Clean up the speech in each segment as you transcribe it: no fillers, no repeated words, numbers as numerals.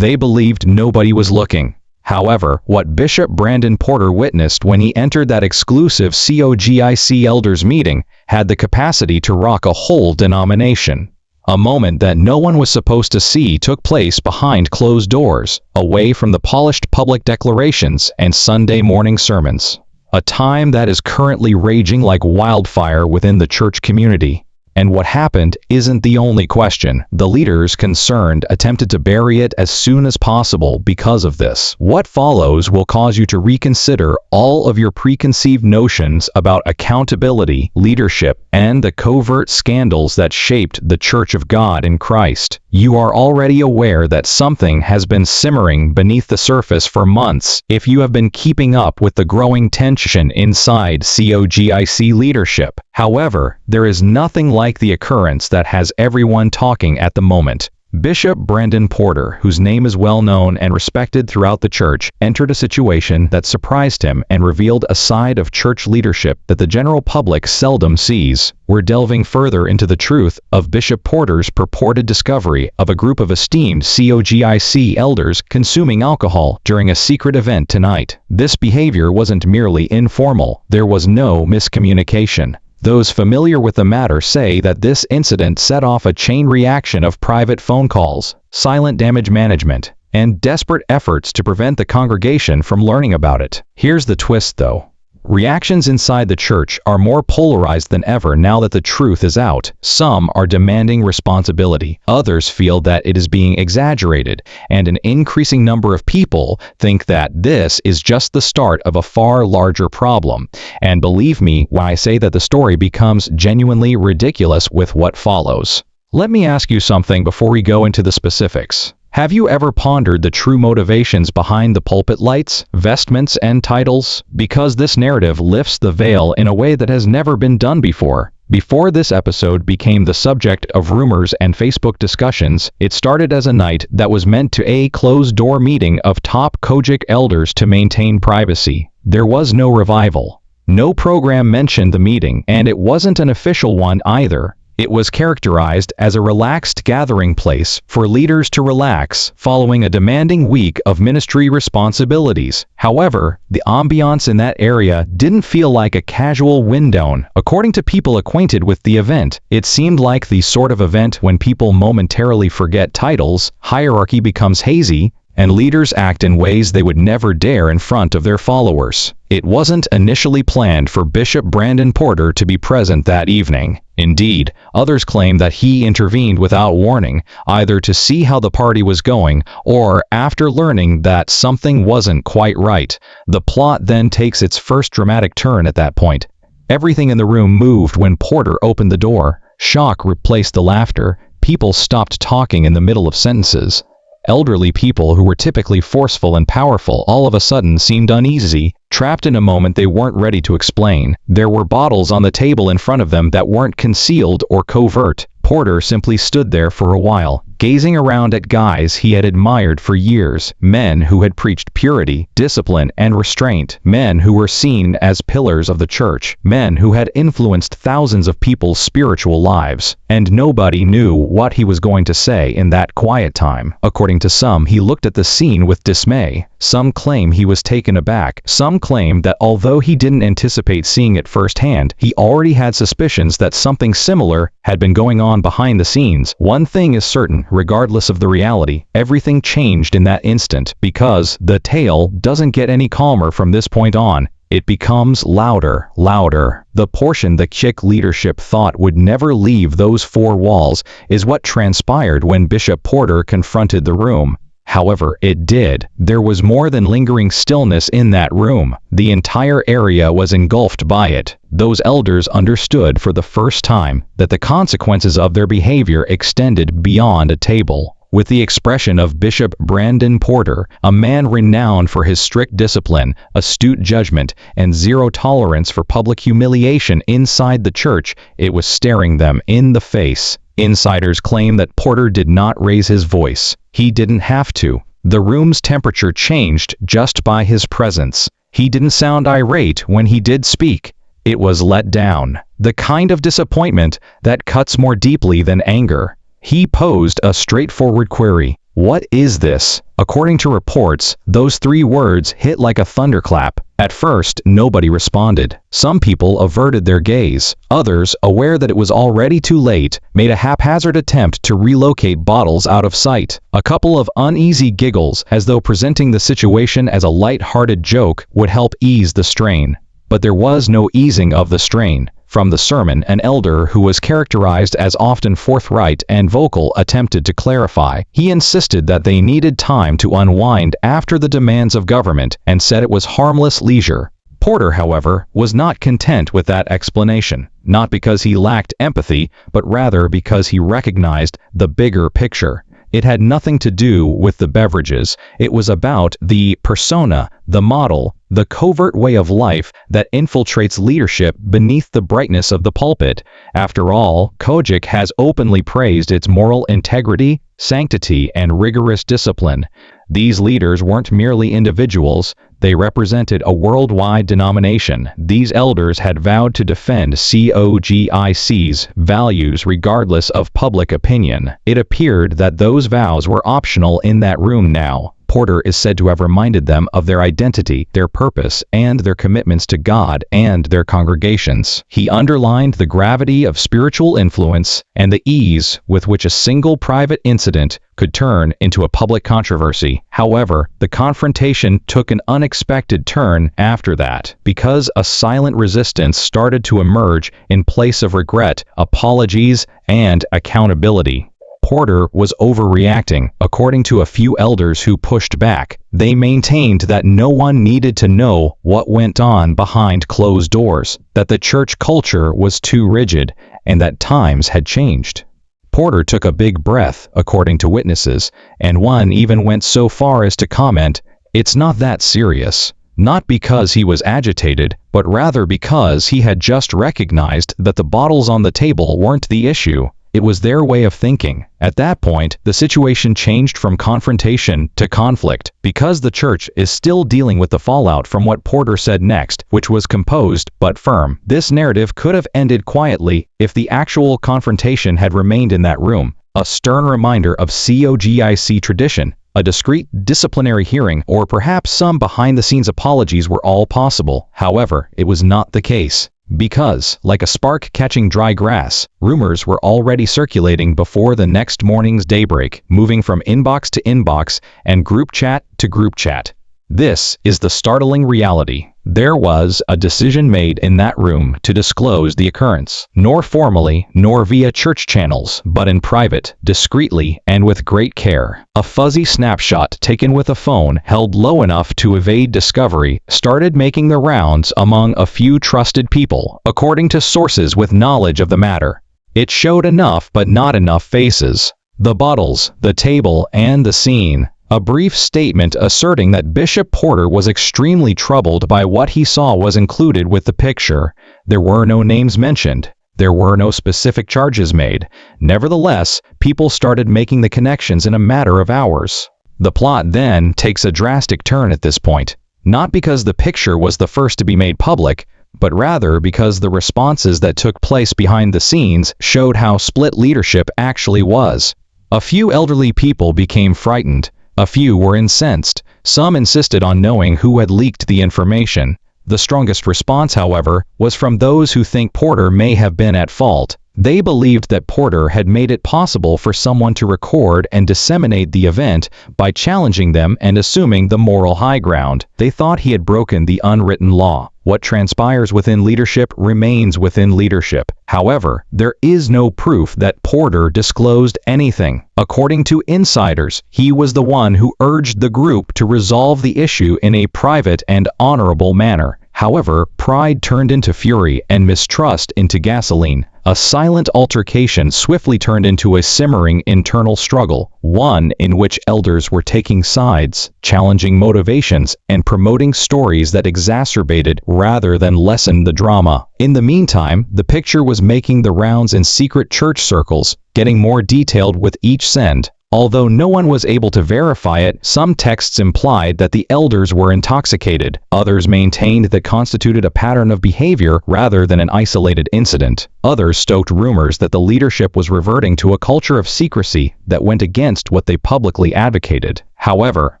They believed nobody was looking. However, what Bishop Brandon Porter witnessed when he entered that exclusive COGIC elders meeting had the capacity to rock a whole denomination. A moment that no one was supposed to see took place behind closed doors, away from the polished public declarations and Sunday morning sermons. A time that is currently raging like wildfire within the church community. And what happened isn't the only question. The leaders concerned attempted to bury it as soon as possible because of this. What follows will cause you to reconsider all of your preconceived notions about accountability, leadership, and the covert scandals that shaped the Church of God in Christ. You are already aware that something has been simmering beneath the surface for months if you have been keeping up with the growing tension inside COGIC leadership. However, there is nothing like the occurrence that has everyone talking at the moment. Bishop Brandon Porter, whose name is well known and respected throughout the church, entered a situation that surprised him and revealed a side of church leadership that the general public seldom sees. We're delving further into the truth of Bishop Porter's purported discovery of a group of esteemed COGIC elders consuming alcohol during a secret event tonight. This behavior wasn't merely informal. There was no miscommunication. Those familiar with the matter say that this incident set off a chain reaction of private phone calls, silent damage management, and desperate efforts to prevent the congregation from learning about it. Here's the twist though. Reactions inside the church are more polarized than ever now that the truth is out. Some are demanding responsibility, others feel that it is being exaggerated, and an increasing number of people think that this is just the start of a far larger problem. And believe me when I say that the story becomes genuinely ridiculous with what follows. Let me ask you something before we go into the specifics. Have you ever pondered the true motivations behind the pulpit lights, vestments, and titles? Because this narrative lifts the veil in a way that has never been done before. Before this episode became the subject of rumors and Facebook discussions, it started as a night that was meant to a closed-door meeting of top COGIC elders to maintain privacy. There was no revival. No program mentioned the meeting, and it wasn't an official one either. It was characterized as a relaxed gathering place for leaders to relax following a demanding week of ministry responsibilities. However, the ambiance in that area didn't feel like a casual wind-down. According to people acquainted with the event, it seemed like the sort of event when people momentarily forget titles, hierarchy becomes hazy, and leaders act in ways they would never dare in front of their followers. It wasn't initially planned for Bishop Brandon Porter to be present that evening. Indeed, others claim that he intervened without warning, either to see how the party was going, or after learning that something wasn't quite right. The plot then takes its first dramatic turn at that point. Everything in the room moved when Porter opened the door. Shock replaced the laughter. People stopped talking in the middle of sentences. Elderly people who were typically forceful and powerful all of a sudden seemed uneasy, trapped in a moment they weren't ready to explain. There were bottles on the table in front of them that weren't concealed or covert. Porter simply stood there for a while, gazing around at guys he had admired for years, men who had preached purity, discipline, and restraint, men who were seen as pillars of the church, men who had influenced thousands of people's spiritual lives, and nobody knew what he was going to say in that quiet time. According to some, he looked at the scene with dismay. Some claim he was taken aback. Some claim that although he didn't anticipate seeing it firsthand, he already had suspicions that something similar had been going on behind the scenes. One thing is certain, regardless of the reality, everything changed in that instant, because the tale doesn't get any calmer from this point on. It becomes louder, louder. The portion the COGIC leadership thought would never leave those four walls is what transpired when Bishop Porter confronted the room. However, it did. There was more than lingering stillness in that room. The entire area was engulfed by it. Those elders understood for the first time that the consequences of their behavior extended beyond a table. With the expression of Bishop Brandon Porter, a man renowned for his strict discipline, astute judgment, and zero tolerance for public humiliation inside the church, it was staring them in the face. Insiders claim that Porter did not raise his voice. He didn't have to. The room's temperature changed just by his presence. He didn't sound irate when he did speak. It was let down. The kind of disappointment that cuts more deeply than anger. He posed a straightforward query. "What is this?" According to reports, those 3 words hit like a thunderclap. At first, nobody responded. Some people averted their gaze. Others, aware that it was already too late, made a haphazard attempt to relocate bottles out of sight. A couple of uneasy giggles, as though presenting the situation as a light-hearted joke, would help ease the strain. But there was no easing of the strain. From the sermon, an elder who was characterized as often forthright and vocal attempted to clarify. He insisted that they needed time to unwind after the demands of government and said it was harmless leisure. Porter, however, was not content with that explanation, not because he lacked empathy, but rather because he recognized the bigger picture. It had nothing to do with the beverages. It was about the persona, the model, the covert way of life that infiltrates leadership beneath the brightness of the pulpit. After all, COGIC has openly praised its moral integrity, sanctity, and rigorous discipline. These leaders weren't merely individuals, they represented a worldwide denomination. These elders had vowed to defend COGIC's values regardless of public opinion. It appeared that those vows were optional in that room now. Porter is said to have reminded them of their identity, their purpose, and their commitments to God and their congregations. He underlined the gravity of spiritual influence and the ease with which a single private incident could turn into a public controversy. However, the confrontation took an unexpected turn after that, because a silent resistance started to emerge in place of regret, apologies, and accountability. Porter was overreacting, according to a few elders who pushed back. They maintained that no one needed to know what went on behind closed doors, that the church culture was too rigid, and that times had changed. Porter took a big breath, according to witnesses, and one even went so far as to comment, "It's not that serious." Not because he was agitated, but rather because he had just recognized that the bottles on the table weren't the issue. It was their way of thinking. At that point, the situation changed from confrontation to conflict, because the church is still dealing with the fallout from what Porter said next, which was composed but firm. This narrative could have ended quietly if the actual confrontation had remained in that room. A stern reminder of COGIC tradition, a discreet disciplinary hearing, or perhaps some behind-the-scenes apologies were all possible. However, it was not the case. Because, like a spark catching dry grass, rumors were already circulating before the next morning's daybreak, moving from inbox to inbox and group chat to group chat. This is the startling reality. There was a decision made in that room to disclose the occurrence, nor formally, nor via church channels, but in private, discreetly, and with great care. A fuzzy snapshot taken with a phone held low enough to evade discovery started making the rounds among a few trusted people, according to sources with knowledge of the matter. It showed enough but not enough faces. The bottles, the table, and the scene. A brief statement asserting that Bishop Porter was extremely troubled by what he saw was included with the picture. There were no names mentioned. There were no specific charges made. Nevertheless, people started making the connections in a matter of hours. The plot then takes a drastic turn at this point. Not because the picture was the first to be made public, but rather because the responses that took place behind the scenes showed how split leadership actually was. A few elderly people became frightened. A few were incensed. Some insisted on knowing who had leaked the information. The strongest response, however, was from those who think Porter may have been at fault. They believed that Porter had made it possible for someone to record and disseminate the event by challenging them and assuming the moral high ground. They thought he had broken the unwritten law. What transpires within leadership remains within leadership. However, there is no proof that Porter disclosed anything. According to insiders, he was the one who urged the group to resolve the issue in a private and honorable manner. However, pride turned into fury and mistrust into gasoline. A silent altercation swiftly turned into a simmering internal struggle, one in which elders were taking sides, challenging motivations, and promoting stories that exacerbated rather than lessened the drama. In the meantime, the picture was making the rounds in secret church circles, getting more detailed with each send. Although no one was able to verify it, some texts implied that the elders were intoxicated. Others maintained that constituted a pattern of behavior rather than an isolated incident. Others stoked rumors that the leadership was reverting to a culture of secrecy that went against what they publicly advocated. However,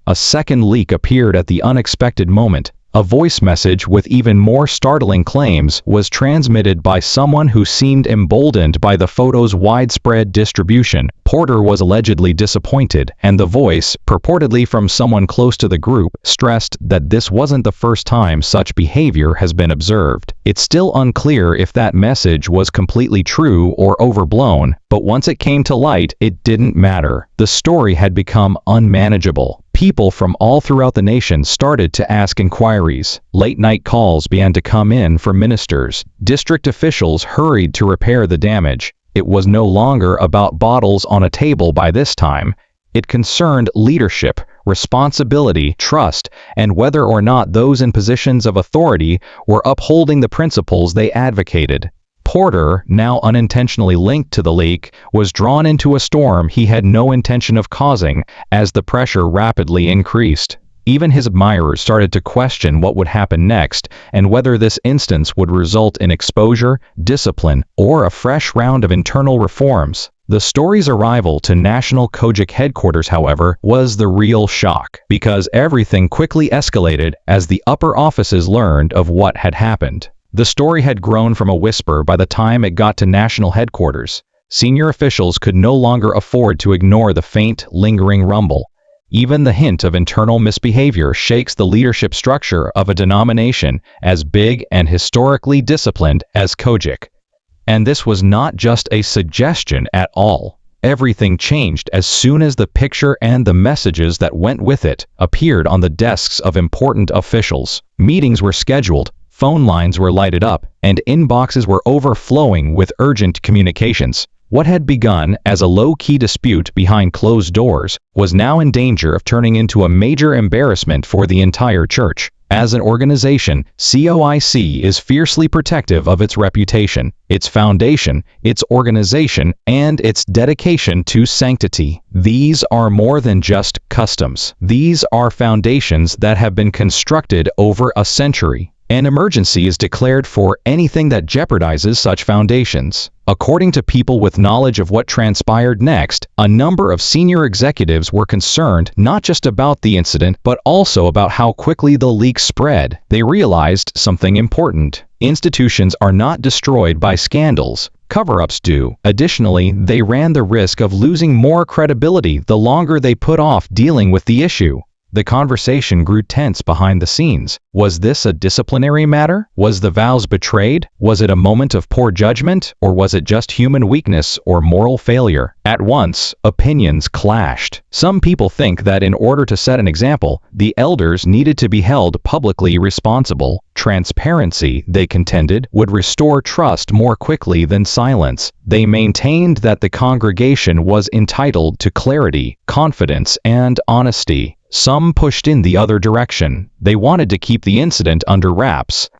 a second leak appeared at the unexpected moment. A voice message with even more startling claims was transmitted by someone who seemed emboldened by the photo's widespread distribution. Porter was allegedly disappointed, and the voice, purportedly from someone close to the group, stressed that this wasn't the first time such behavior has been observed. It's still unclear if that message was completely true or overblown, but once it came to light, it didn't matter. The story had become unmanageable. People from all throughout the nation started to ask inquiries. Late-night calls began to come in from ministers. District officials hurried to repair the damage. It was no longer about bottles on a table by this time. It concerned leadership, responsibility, trust, and whether or not those in positions of authority were upholding the principles they advocated. Porter, now unintentionally linked to the leak, was drawn into a storm he had no intention of causing as the pressure rapidly increased. Even his admirers started to question what would happen next and whether this instance would result in exposure, discipline, or a fresh round of internal reforms. The story's arrival to National COGIC headquarters, however, was the real shock, because everything quickly escalated as the upper offices learned of what had happened. The story had grown from a whisper by the time it got to national headquarters. Senior officials could no longer afford to ignore the faint, lingering rumble. Even the hint of internal misbehavior shakes the leadership structure of a denomination as big and historically disciplined as COGIC. And this was not just a suggestion at all. Everything changed as soon as the picture and the messages that went with it appeared on the desks of important officials. Meetings were scheduled. Phone lines were lighted up, and inboxes were overflowing with urgent communications. What had begun as a low-key dispute behind closed doors was now in danger of turning into a major embarrassment for the entire church. As an organization, COIC is fiercely protective of its reputation, its foundation, its organization, and its dedication to sanctity. These are more than just customs. These are foundations that have been constructed over a century. An emergency is declared for anything that jeopardizes such foundations. According to people with knowledge of what transpired next, a number of senior executives were concerned not just about the incident, but also about how quickly the leak spread. They realized something important. Institutions are not destroyed by scandals. Cover-ups do. Additionally, they ran the risk of losing more credibility the longer they put off dealing with the issue. The conversation grew tense behind the scenes. Was this a disciplinary matter? Was the vows betrayed? Was it a moment of poor judgment? Or was it just human weakness or moral failure? At once, opinions clashed. Some people think that in order to set an example, the elders needed to be held publicly responsible. Transparency, they contended, would restore trust more quickly than silence. They maintained that the congregation was entitled to clarity, confidence, and honesty. Some pushed in the other direction. They wanted to keep the incident under wraps,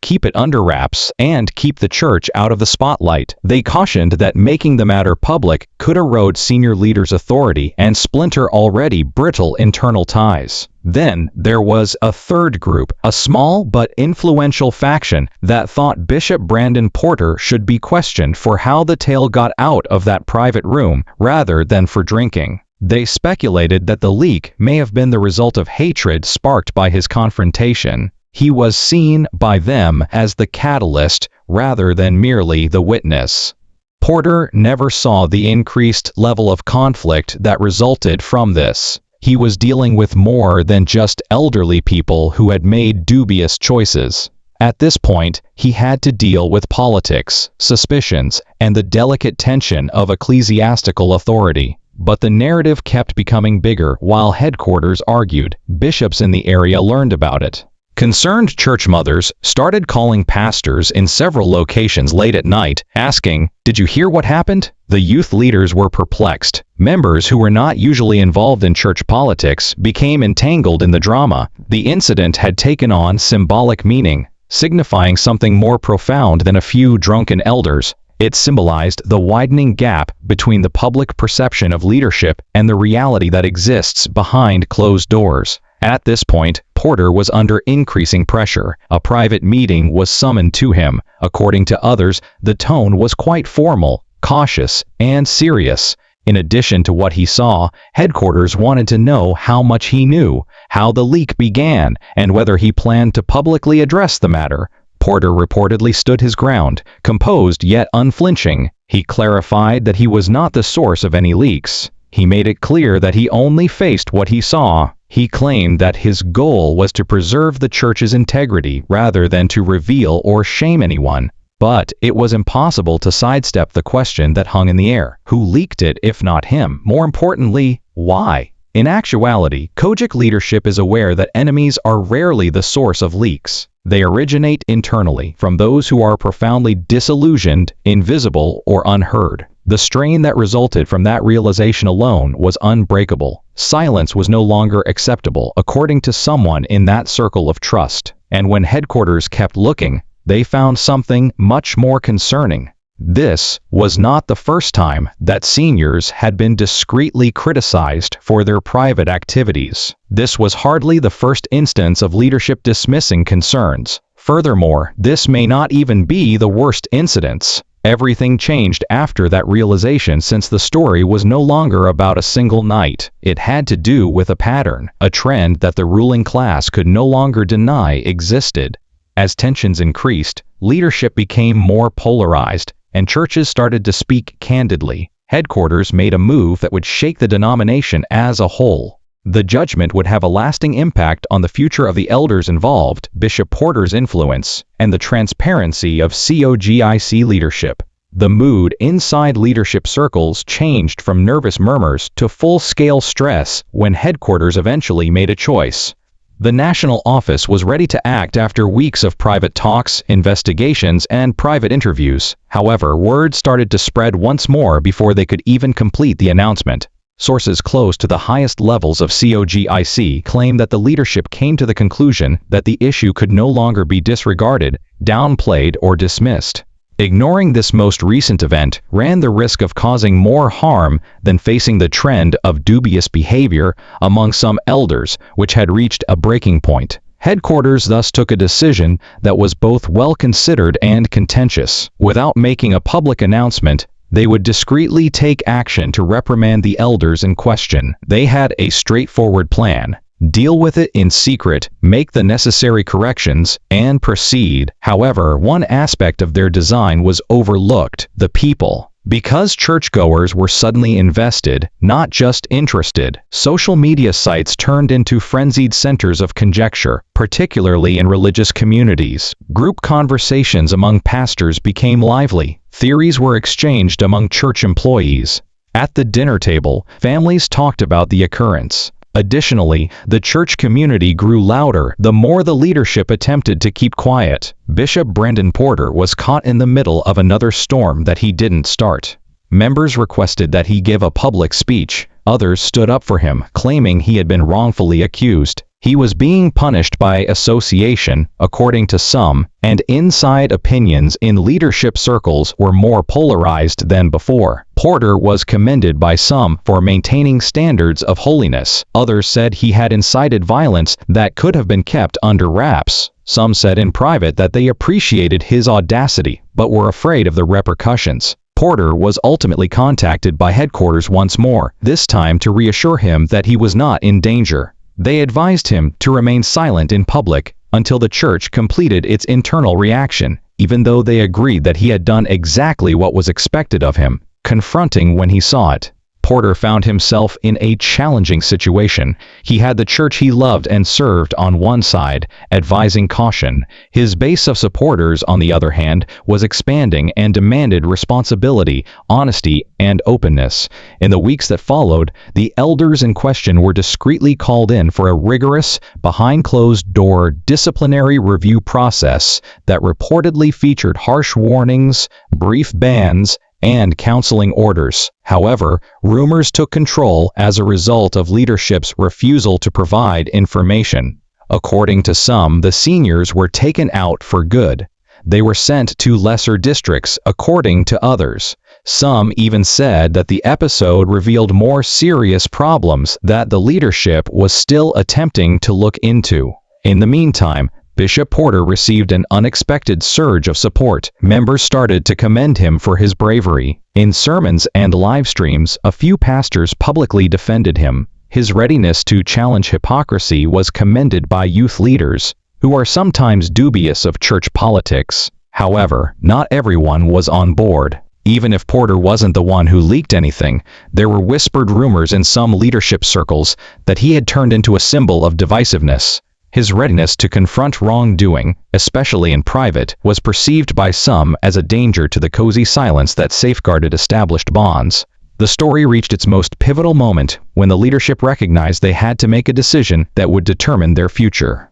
and keep the church out of the spotlight. They cautioned that making the matter public could erode senior leaders' authority and splinter already brittle internal ties. Then there was a third group, a small but influential faction that thought Bishop Brandon Porter should be questioned for how the tale got out of that private room rather than for drinking. They speculated that the leak may have been the result of hatred sparked by his confrontation. He was seen by them as the catalyst rather than merely the witness. Porter never saw the increased level of conflict that resulted from this. He was dealing with more than just elderly people who had made dubious choices. At this point, he had to deal with politics, suspicions, and the delicate tension of ecclesiastical authority. But the narrative kept becoming bigger while headquarters argued. Bishops in the area learned about it. Concerned church mothers started calling pastors in several locations late at night, asking, "Did you hear what happened?" The youth leaders were perplexed. Members who were not usually involved in church politics became entangled in the drama. The incident had taken on symbolic meaning, signifying something more profound than a few drunken elders. It symbolized the widening gap between the public perception of leadership and the reality that exists behind closed doors. At this point, Porter was under increasing pressure. A private meeting was summoned to him. According to others, the tone was quite formal, cautious, and serious. In addition to what he saw, headquarters wanted to know how much he knew, how the leak began, and whether he planned to publicly address the matter. Porter reportedly stood his ground, composed yet unflinching. He clarified that he was not the source of any leaks. He made it clear that he only faced what he saw. He claimed that his goal was to preserve the church's integrity rather than to reveal or shame anyone. But it was impossible to sidestep the question that hung in the air. Who leaked it if not him? More importantly, why? In actuality, COGIC leadership is aware that enemies are rarely the source of leaks. They originate internally, from those who are profoundly disillusioned, invisible, or unheard. The strain that resulted from that realization alone was unbreakable. Silence was no longer acceptable, according to someone in that circle of trust. And when headquarters kept looking, they found something much more concerning. This was not the first time that seniors had been discreetly criticized for their private activities. This was hardly the first instance of leadership dismissing concerns. Furthermore, this may not even be the worst incidents. Everything changed after that realization, since the story was no longer about a single night. It had to do with a pattern, a trend that the ruling class could no longer deny existed. As tensions increased, leadership became more polarized, and churches started to speak candidly. Headquarters made a move that would shake the denomination as a whole. The judgment would have a lasting impact on the future of the elders involved, Bishop Porter's influence, and the transparency of COGIC leadership. The mood inside leadership circles changed from nervous murmurs to full-scale stress when headquarters eventually made a choice. The national office was ready to act after weeks of private talks, investigations, and private interviews. However, word started to spread once more before they could even complete the announcement. Sources close to the highest levels of COGIC claim that the leadership came to the conclusion that the issue could no longer be disregarded, downplayed, or dismissed. Ignoring this most recent event ran the risk of causing more harm than facing the trend of dubious behavior among some elders, which had reached a breaking point. Headquarters thus took a decision that was both well-considered and contentious. Without making a public announcement, they would discreetly take action to reprimand the elders in question. They had a straightforward plan: deal with it in secret, make the necessary corrections, and proceed. However, one aspect of their design was overlooked: the people. Because churchgoers were suddenly invested, not just interested, social media sites turned into frenzied centers of conjecture, particularly in religious communities. Group conversations among pastors became lively. Theories were exchanged among church employees. At the dinner table, families talked about the occurrence. Additionally, the church community grew louder the more the leadership attempted to keep quiet. Bishop Brandon Porter was caught in the middle of another storm that he didn't start. Members requested that he give a public speech. Others stood up for him, claiming he had been wrongfully accused. He was being punished by association, according to some, and inside opinions in leadership circles were more polarized than before. Porter was commended by some for maintaining standards of holiness. Others said he had incited violence that could have been kept under wraps. Some said in private that they appreciated his audacity, but were afraid of the repercussions. Porter was ultimately contacted by headquarters once more, this time to reassure him that he was not in danger. They advised him to remain silent in public until the church completed its internal reaction, even though they agreed that he had done exactly what was expected of him, confronting when he saw it. Porter found himself in a challenging situation. He had the church he loved and served on one side, advising caution. His base of supporters, on the other hand, was expanding and demanded responsibility, honesty, and openness. In the weeks that followed, the elders in question were discreetly called in for a rigorous, behind-closed-door disciplinary review process that reportedly featured harsh warnings, brief bans, and counseling orders. However, rumors took control as a result of leadership's refusal to provide information. According to some, the seniors were taken out for good. they were sent to lesser districts, according to others. Some even said that the episode revealed more serious problems that the leadership was still attempting to look into. In the meantime, Bishop Porter received an unexpected surge of support. Members started to commend him for his bravery. In sermons and live streams, a few pastors publicly defended him. His readiness to challenge hypocrisy was commended by youth leaders, who are sometimes dubious of church politics. However, not everyone was on board. Even if Porter wasn't the one who leaked anything, there were whispered rumors in some leadership circles that he had turned into a symbol of divisiveness. His readiness to confront wrongdoing, especially in private, was perceived by some as a danger to the cozy silence that safeguarded established bonds. The story reached its most pivotal moment when the leadership recognized they had to make a decision that would determine their future.